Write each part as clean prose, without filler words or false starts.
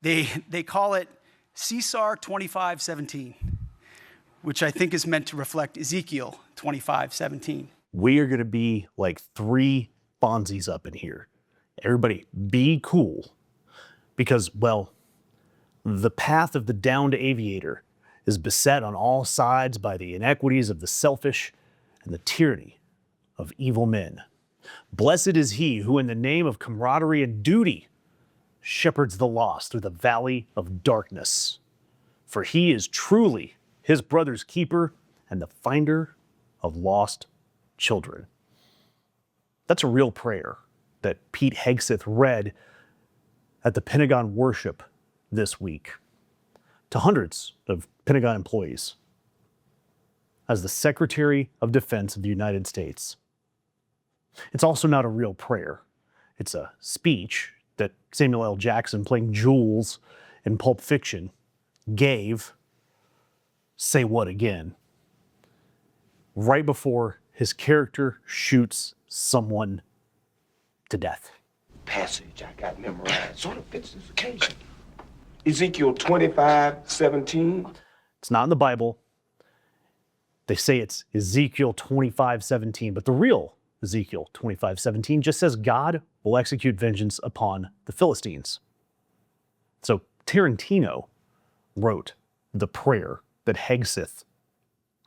They call it Caesar 25:17, which I think is meant to reflect Ezekiel 25:17. We are going to be like three Fonzies up in here. Everybody be cool. Because, well, the path of the downed aviator is beset on all sides by the inequities of the selfish and the tyranny of evil men. Blessed is he who in the name of camaraderie and duty shepherds the lost through the valley of darkness. For he is truly his brother's keeper and the finder of lost children. That's a real prayer that Pete Hegseth read at the Pentagon worship this week to hundreds of Pentagon employees as the Secretary of Defense of the United States. It's also not a real prayer. It's a speech that Samuel L. Jackson, playing Jules in Pulp Fiction, gave, say what again, right before his character shoots someone to death. Passage I got memorized sort of fits this occasion. Ezekiel 25:17. It's not in the Bible. They say it's Ezekiel 25:17, but the real Ezekiel 25:17 just says God will execute vengeance upon the Philistines. So Tarantino wrote the prayer that Hegseth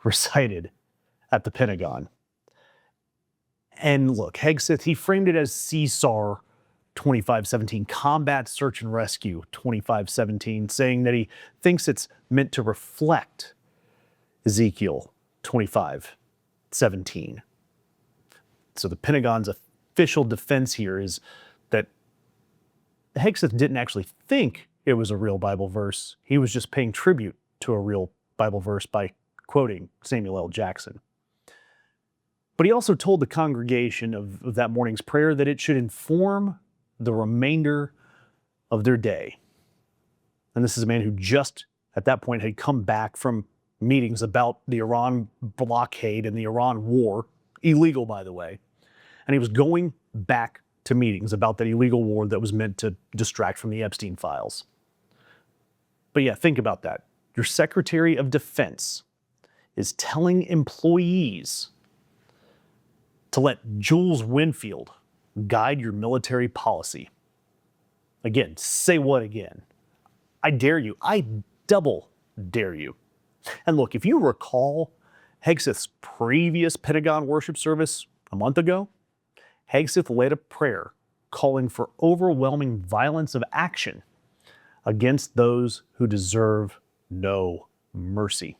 recited at the Pentagon. And look, Hegseth, he framed it as Caesar 25:17, Combat Search and Rescue 25:17, saying that he thinks it's meant to reflect Ezekiel 25:17. So the Pentagon's official defense here is that Hegseth didn't actually think it was a real Bible verse. He was just paying tribute to a real Bible verse by quoting Samuel L. Jackson. But he also told the congregation of that morning's prayer that it should inform the remainder of their day. And this is a man who just at that point had come back from meetings about the Iran blockade and the Iran war, illegal by the way. And he was going back to meetings about that illegal war that was meant to distract from the Epstein files. But yeah, think about that. Your Secretary of Defense is telling employees to let Jules Winfield guide your military policy. Again, say what again? I dare you. I double dare you. And look, if you recall Hegseth's previous Pentagon worship service a month ago, Hegseth led a prayer calling for overwhelming violence of action against those who deserve no mercy.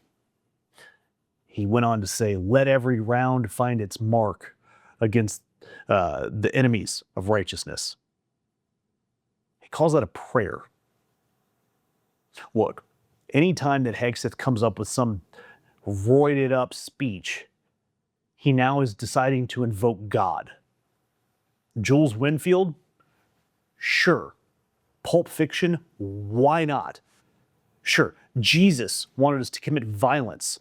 He went on to say, let every round find its mark against the enemies of righteousness. He calls that a prayer. Look, anytime that Hegseth comes up with some roided up speech, he now is deciding to invoke God. Jules Winfield? Sure. Pulp Fiction? Why not? Sure, Jesus wanted us to commit violence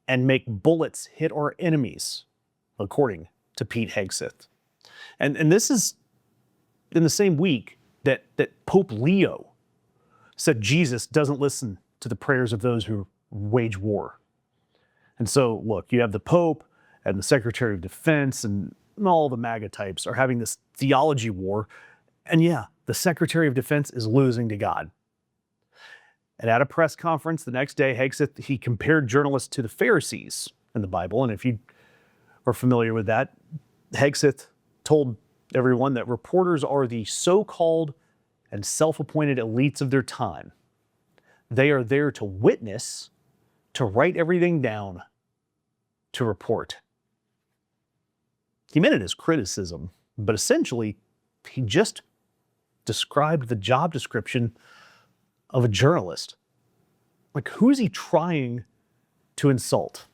and make bullets hit our enemies, according to Pete Hegseth. And this is in the same week that Pope Leo said Jesus doesn't listen to the prayers of those who wage war. And so, look, you have the Pope and the Secretary of Defense and all the MAGA types are having this theology war. And yeah, the Secretary of Defense is losing to God. And at a press conference the next day, Hegseth, he compared journalists to the Pharisees in the Bible. And if you are familiar with that, Hegseth told everyone that reporters are the so-called and self-appointed elites of their time. They are there to witness, to write everything down, to report. He meant it as criticism, but essentially, he just described the job description of a journalist. Like, who is he trying to insult?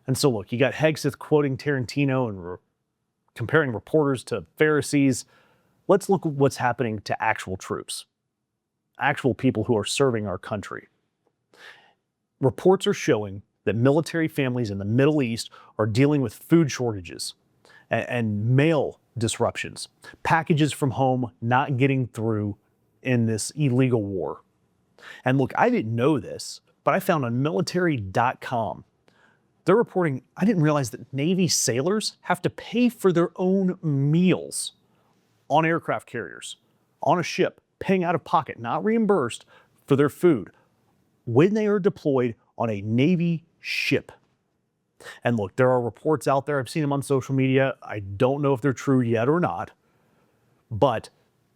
And so look, you got Hegseth quoting Tarantino and comparing reporters to Pharisees. Let's look at what's happening to actual troops, actual people who are serving our country. Reports are showing that military families in the Middle East are dealing with food shortages and mail disruptions, packages from home not getting through in this illegal war. And look, I didn't know this, but I found on military.com, they're reporting, I didn't realize that Navy sailors have to pay for their own meals on aircraft carriers, on a ship, paying out of pocket, not reimbursed for their food, when they are deployed on a Navy ship. And look, there are reports out there, I've seen them on social media, I don't know if they're true yet or not, but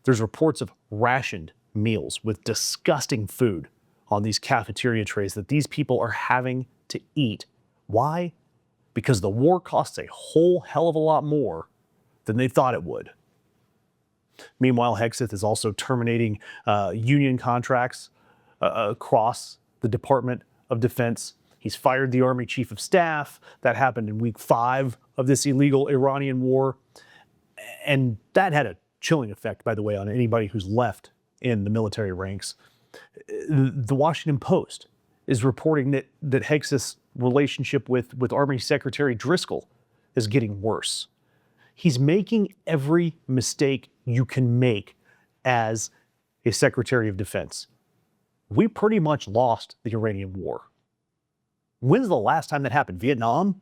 there's reports of rationed meals with disgusting food on these cafeteria trays that these people are having to eat. Why? Because the war costs a whole hell of a lot more than they thought it would. Meanwhile, Hegseth is also terminating union contracts across the Department of Defense. He's fired the Army Chief of Staff. That happened in week 5 of this illegal Iranian war. And that had a chilling effect, by the way, on anybody who's left in the military ranks. The Washington Post is reporting that Hegseth's relationship with Army Secretary Driscoll is getting worse. He's making every mistake you can make as a Secretary of Defense. We pretty much lost the Iranian war. When's the last time that happened? Vietnam?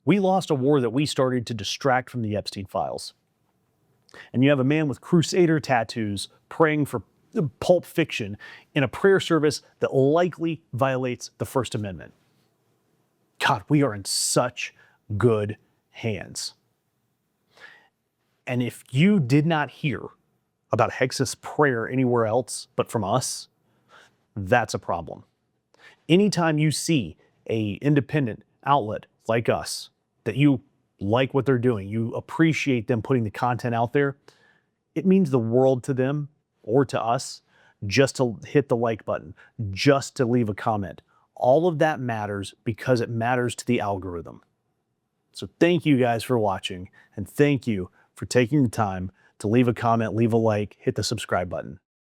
We lost a war that we started to distract from the Epstein files. And you have a man with crusader tattoos praying for Pulp Fiction in a prayer service that likely violates the First Amendment. God, we are in such good hands. And if you did not hear about Hegseth's prayer anywhere else but from us, that's a problem. Anytime you see an independent outlet like us, that you like what they're doing, you appreciate them putting the content out there, it means the world to them or to us just to hit the like button, just to leave a comment. All of that matters because it matters to the algorithm. So thank you guys for watching, and thank you for taking the time to leave a comment, leave a like, hit the subscribe button.